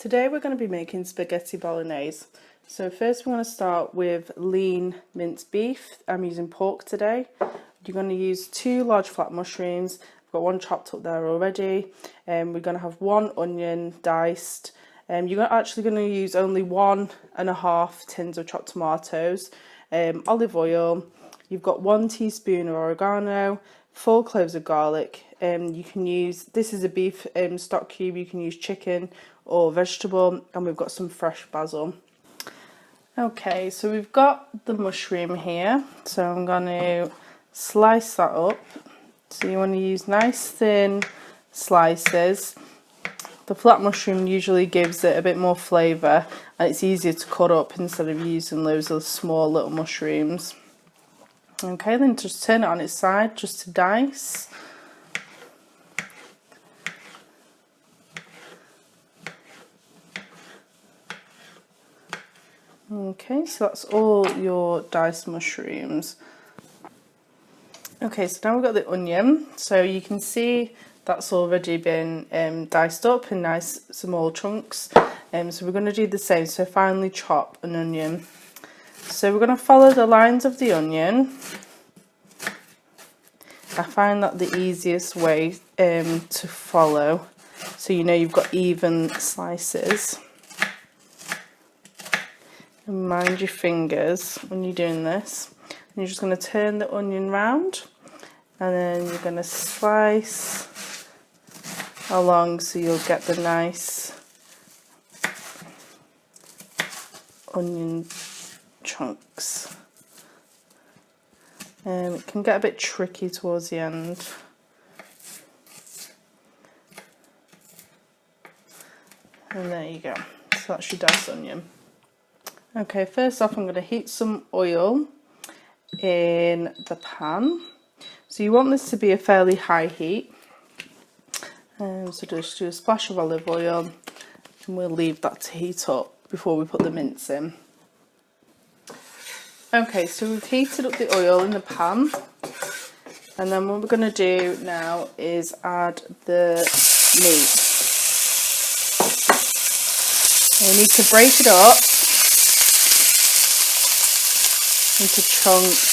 Today we're going to be making spaghetti bolognese. So first we're going to start with lean minced beef. I'm using pork today. You're going to use 2 large flat mushrooms. I've got one chopped up there already. We're going to have 1 onion diced. You're actually going to use only 1.5 tins of chopped tomatoes, olive oil. You've got 1 teaspoon of oregano, 4 cloves of garlic. You can use, this is a beef stock cube, you can use chicken or vegetable, and we've got some fresh basil. Okay, so we've got the mushroom here, so I'm going to slice that up. So you want to use nice thin slices. The flat mushroom usually gives it a bit more flavour and it's easier to cut up instead of using loads of small little mushrooms. Okay, then just turn it on its side just to dice. Okay, so that's all your diced mushrooms. Okay, so now we've got the onion. So you can see that's already been diced up in nice small chunks. So we're going to do the same. So finely chop an onion. So we're going to follow the lines of the onion. I find that the easiest way to follow, so you know you've got even slices. And mind your fingers when you're doing this. And you're just going to turn the onion round and then you're going to slice along so you'll get the nice onion chunks. It can get a bit tricky towards the end. And there you go. So that's your diced onion. Okay, first off I'm going to heat some oil in the pan. So you want this to be a fairly high heat. So just do a splash of olive oil and we'll leave that to heat up before we put the mince in. Okay, so we've heated up the oil in the pan, and then what we're going to do now is add the meat. We need to break it up into chunks.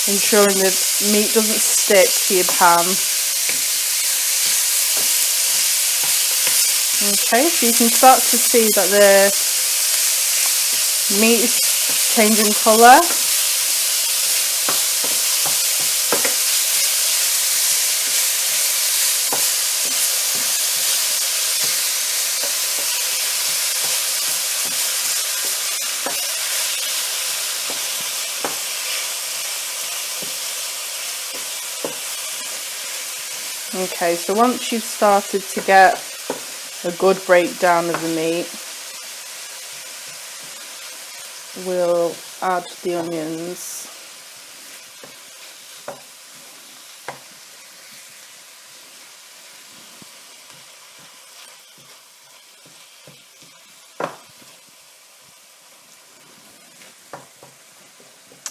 Ensuring the meat doesn't stick to your pan. Okay, so you can start to see that the meat is changing colour. Okay, so once you've started to get a good breakdown of the meat, we'll add the onions.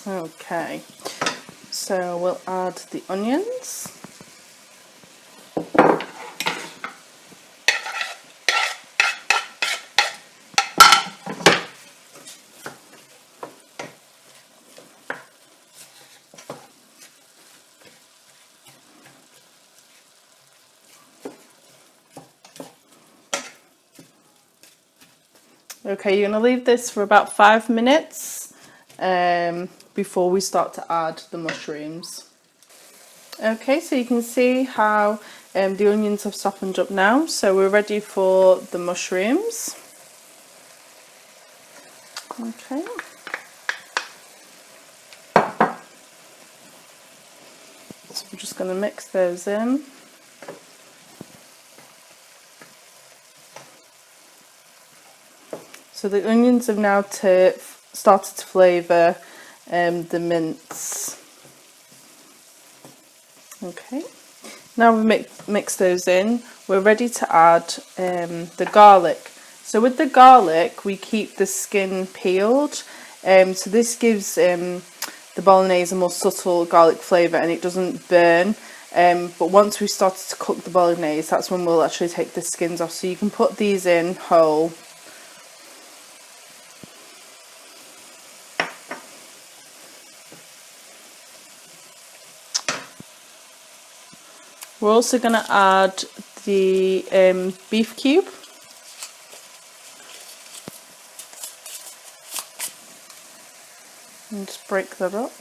Okay, so we'll add the onions. Okay, you're going to leave this for about 5 minutes before we start to add the mushrooms. Okay, so you can see how the onions have softened up now, so we're ready for the mushrooms. Okay. So we're just going to mix those in. So the onions have now started to flavour the mince. Okay, now we've mixed those in, we're ready to add the garlic. So with the garlic we keep the skin peeled, so this gives the bolognese a more subtle garlic flavour and it doesn't burn. But once we started to cook the bolognese, that's when we'll actually take the skins off. So you can put these in whole. We're also going to add the beef cube. And just break that up.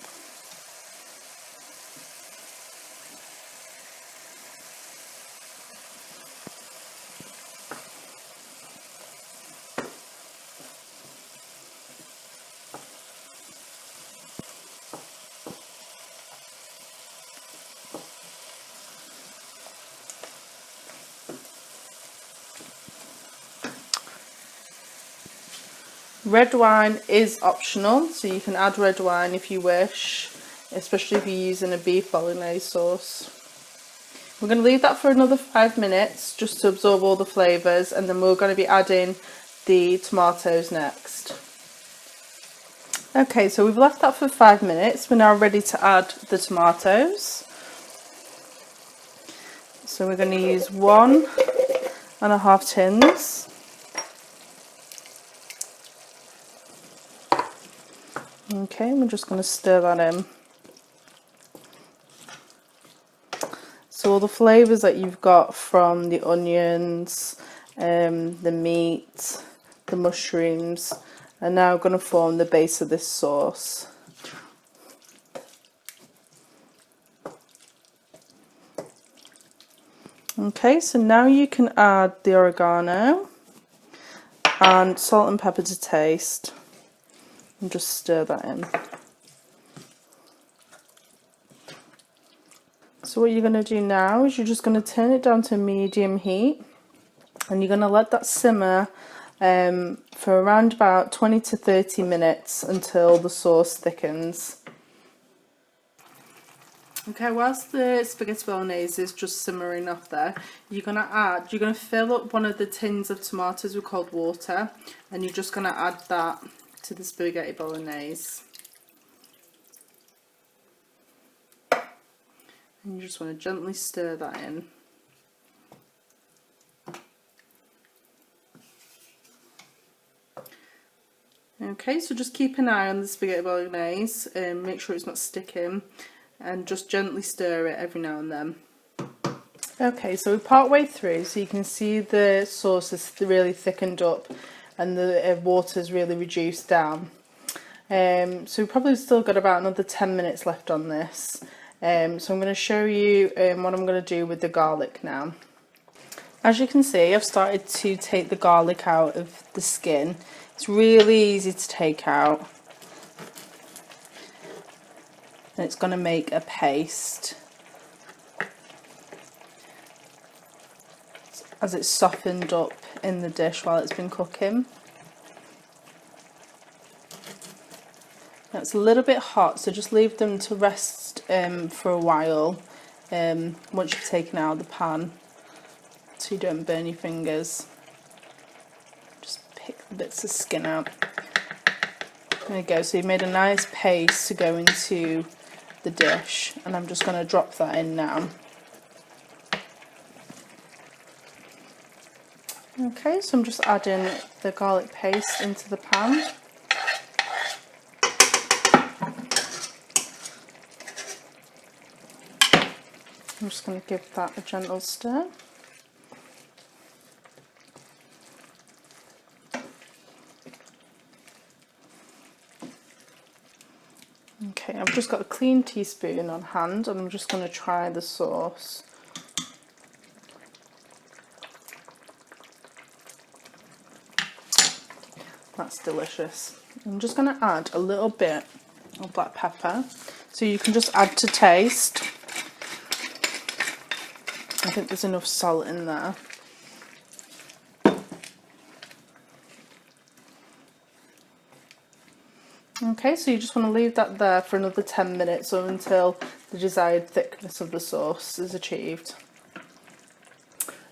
Red wine is optional, so you can add red wine if you wish, especially if you're using a beef bolognese sauce. We're going to leave that for another 5 minutes just to absorb all the flavours, and then we're going to be adding the tomatoes next. Okay, so we've left that for 5 minutes. We're now ready to add the tomatoes. So we're going to use 1.5 tins. Okay, we're just going to stir that in. So all the flavours that you've got from the onions, the meat, the mushrooms are now going to form the base of this sauce. Okay, so now you can add the oregano and salt and pepper to taste. And just stir that in. So what you're going to do now is you're just going to turn it down to medium heat, and you're going to let that simmer for around about 20 to 30 minutes until the sauce thickens. Okay, whilst the spaghetti bolognese is just simmering up there, you're going to fill up one of the tins of tomatoes with cold water, and you're just going to add that to the spaghetti bolognese. And you just want to gently stir that in. Okay, so just keep an eye on the spaghetti bolognese and make sure it's not sticking, and just gently stir it every now and then. Okay, so we're part way through, so you can see the sauce is really thickened up and the water's really reduced down. So we've probably still got about another 10 minutes left on this. So I'm going to show you what I'm going to do with the garlic now. As you can see, I've started to take the garlic out of the skin. It's really easy to take out. And it's going to make a paste as it's softened up in the dish while it's been cooking. Now it's a little bit hot, so just leave them to rest for a while once you've taken out of the pan, so you don't burn your fingers. Just pick the bits of skin out. There you go, so you've made a nice paste to go into the dish, and I'm just going to drop that in now. Okay, so I'm just adding the garlic paste into the pan. I'm just going to give that a gentle stir. Okay, I've just got a clean teaspoon on hand, and I'm just going to try the sauce. That's delicious. I'm just going to add a little bit of black pepper, so you can just add to taste. I think there's enough salt in there. Okay, so you just want to leave that there for another 10 minutes or until the desired thickness of the sauce is achieved.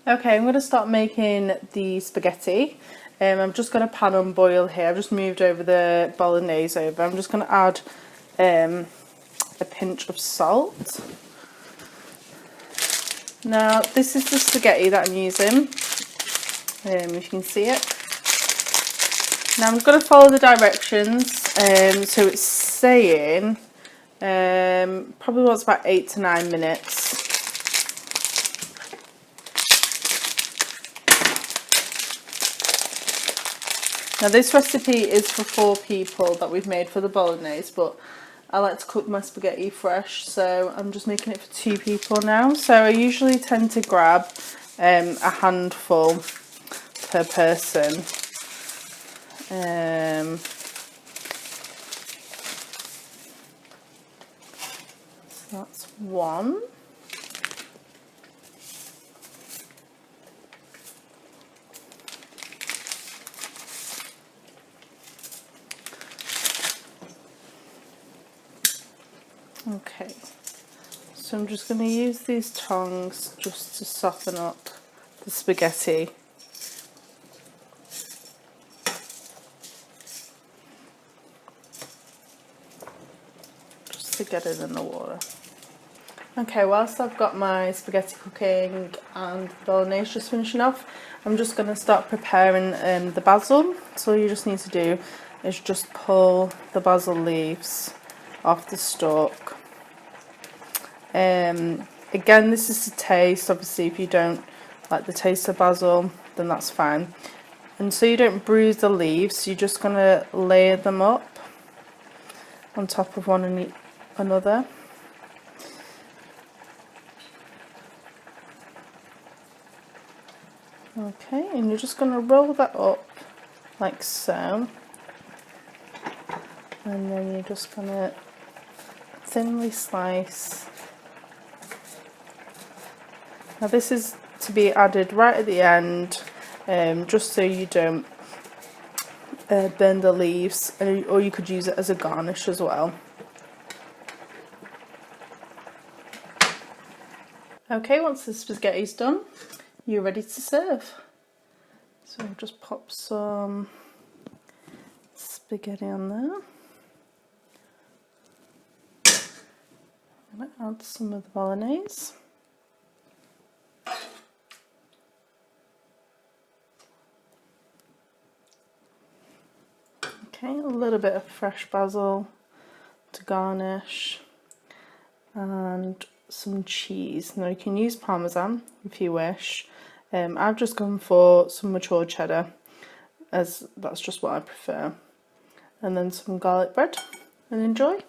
Okay, I'm going to start making the spaghetti. I've just got a pan on boil here. I've just moved over the bolognese over. I'm just going to add a pinch of salt. Now this is the spaghetti that I'm using, if you can see it. Now I'm going to follow the directions, so it's saying probably wants about 8 to 9 minutes. Now this recipe is for 4 people that we've made for the Bolognese, but I like to cook my spaghetti fresh, so I'm just making it for 2 people now. So I usually tend to grab a handful per person. So that's 1. Okay, so I'm just going to use these tongs just to soften up the spaghetti. Just to get it in the water. Okay, whilst I've got my spaghetti cooking and the Bolognese just finishing off, I'm just going to start preparing the basil. So all you just need to do is just pull the basil leaves off the stalk. Again, this is to taste. Obviously, if you don't like the taste of basil, then that's fine. And so you don't bruise the leaves, you're just going to layer them up on top of one another. Okay, and you're just going to roll that up like so. And then you're just going to thinly slice. Now this is to be added right at the end, just so you don't burn the leaves, or you could use it as a garnish as well. Okay, once the spaghetti's done, you're ready to serve. So I'll just pop some spaghetti on there. I'm going to add some of the Bolognese. Okay, a little bit of fresh basil to garnish, and some cheese. Now you can use Parmesan if you wish. I've just gone for some mature cheddar, as that's just what I prefer. And then some garlic bread, and enjoy.